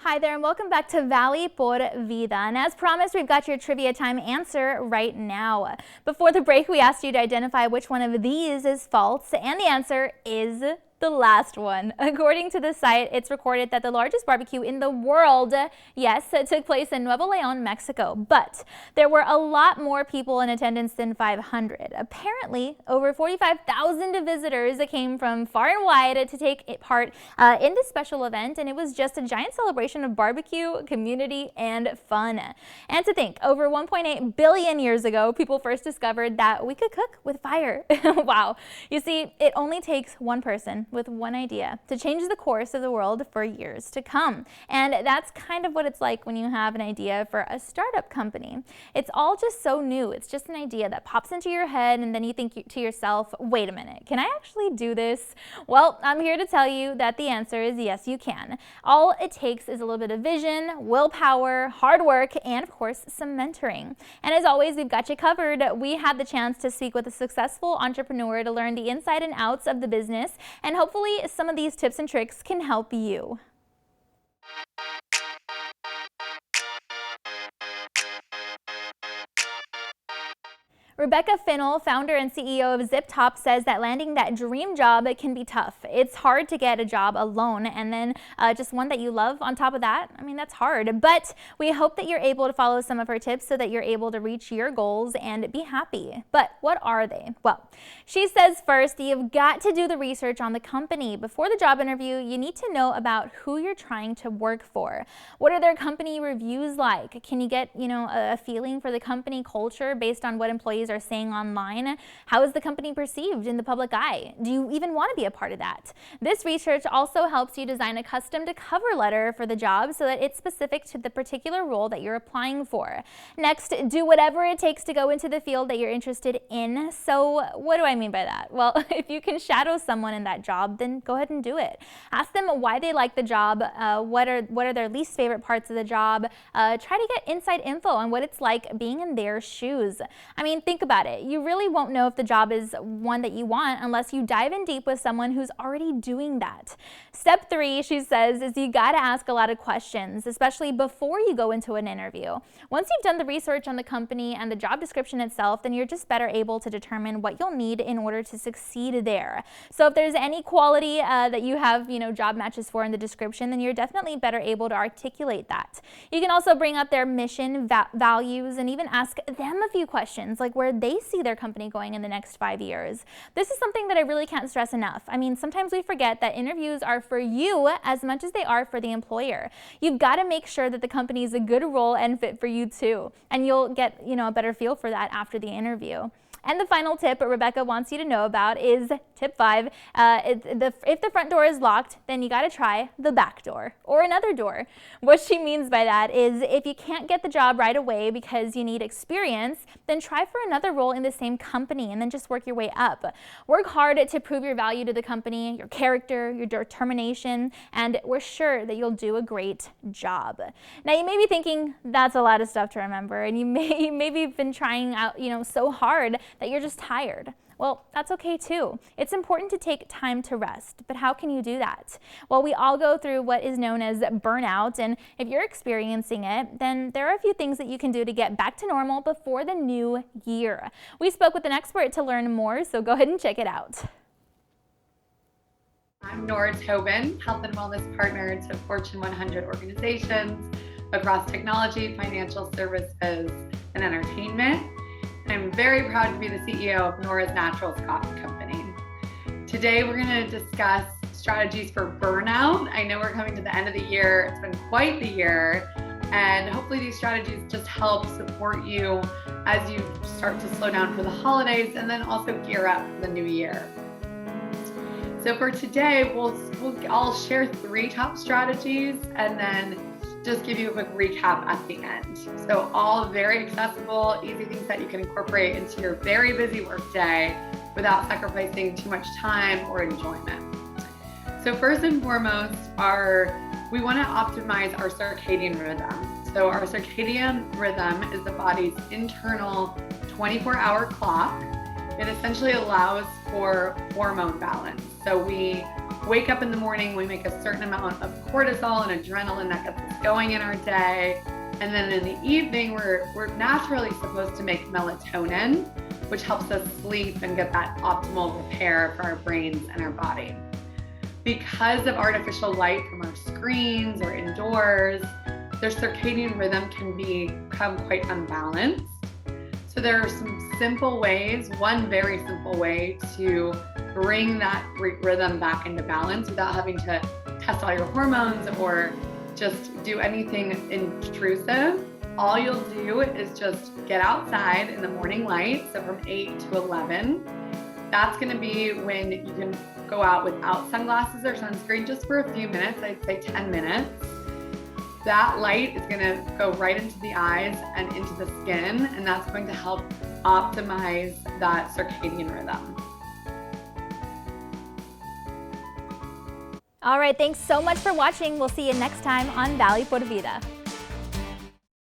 Hi there and welcome back to Valley por Vida. And as promised, we've got your trivia time answer right now. Before the break, we asked you to identify which one of these is false, and the answer is the last one. According to the site, it's recorded that the largest barbecue in the world, yes, took place in Nuevo León, Mexico. But there were a lot more people in attendance than 500. Apparently, over 45,000 visitors came from far and wide to take part in this special event, and it was just a giant celebration of barbecue, community, and fun. And to think, over 1.8 billion years ago, people first discovered that we could cook with fire. Wow. You see, it only takes one person with one idea to change the course of the world for years to come. And that's kind of what it's like when you have an idea for a startup company. It's all just so new. It's just an idea that pops into your head, and then you think to yourself, wait a minute, can I actually do this? Well, I'm here to tell you that the answer is yes, you can. All it takes is a little bit of vision, willpower, hard work, and of course, some mentoring. And as always, we've got you covered. We had the chance to speak with a successful entrepreneur to learn the inside and outs of the business, and hopefully some of these tips and tricks can help you. Rebecca Finnell, founder and CEO of ZipTop, says that landing that dream job can be tough. It's hard to get a job alone, and then just one that you love on top of that. I mean, that's hard. But we hope that you're able to follow some of her tips so that you're able to reach your goals and be happy. But what are they? Well, she says first, you've got to do the research on the company. Before the job interview, you need to know about who you're trying to work for. What are their company reviews like? Can you get, a feeling for the company culture based on what employees are saying online? How is the company perceived in the public eye? Do you even want to be a part of that? This research also helps you design a custom cover letter for the job so that it's specific to the particular role that you're applying for. Next, do whatever it takes to go into the field that you're interested in. So what do I mean by that? Well, if you can shadow someone in that job, then go ahead and do it. Ask them why they like the job, what are their least favorite parts of the job. Try to get inside info on what it's like being in their shoes. I mean, think about it. You really won't know if the job is one that you want unless you dive in deep with someone who's already doing that. Step 3, she says, is you got to ask a lot of questions, especially before you go into an interview. Once you've done the research on the company and the job description itself, then you're just better able to determine what you'll need in order to succeed there. So if there's any quality that you have, job matches for in the description, then you're definitely better able to articulate that. You can also bring up their mission, values, and even ask them a few questions, like where they see their company going in the next 5 years. This is something that I really can't stress enough. I mean, sometimes we forget that interviews are for you as much as they are for the employer. You've got to make sure that the company is a good role and fit for you too. And you'll get, a better feel for that after the interview. And the final tip Rebecca wants you to know about is tip 5. If the front door is locked, then you got to try the back door or another door. What she means by that is if you can't get the job right away because you need experience, then try for another role in the same company and then just work your way up. Work hard to prove your value to the company, your character, your determination, and we're sure that you'll do a great job. Now you may be thinking that's a lot of stuff to remember, and you maybe have been trying out, so hard that you're just tired. Well, that's okay too. It's important to take time to rest, but how can you do that? Well, we all go through what is known as burnout, and if you're experiencing it, then there are a few things that you can do to get back to normal before the new year. We spoke with an expert to learn more, so go ahead and check it out. I'm Nora Tobin, Health and Wellness Partner to Fortune 100 organizations across technology, financial services, and entertainment. I'm very proud to be the CEO of Nora's Naturals Coffee Company. Today, we're going to discuss strategies for burnout. I know we're coming to the end of the year. It's been quite the year, and hopefully these strategies just help support you as you start to slow down for the holidays and then also gear up for the new year. So for today, I'll share 3 top strategies and then just give you a quick recap at the end. So all very accessible, easy things that you can incorporate into your very busy workday without sacrificing too much time or enjoyment. So first and foremost, we want to optimize our circadian rhythm. So our circadian rhythm is the body's internal 24-hour clock. It essentially allows for hormone balance. So we wake up in the morning, we make a certain amount of cortisol and adrenaline that gets us going in our day. And then in the evening, we're naturally supposed to make melatonin, which helps us sleep and get that optimal repair for our brains and our body. Because of artificial light from our screens or indoors, their circadian rhythm can become quite unbalanced. So there are some simple ways, one very simple way to bring that rhythm back into balance without having to test all your hormones or just do anything intrusive. All you'll do is just get outside in the morning light, so from 8 to 11. That's gonna be when you can go out without sunglasses or sunscreen just for a few minutes, I'd say 10 minutes. That light is gonna go right into the eyes and into the skin, and that's going to help optimize that circadian rhythm. All right, thanks so much for watching. We'll see you next time on Valley por Vida.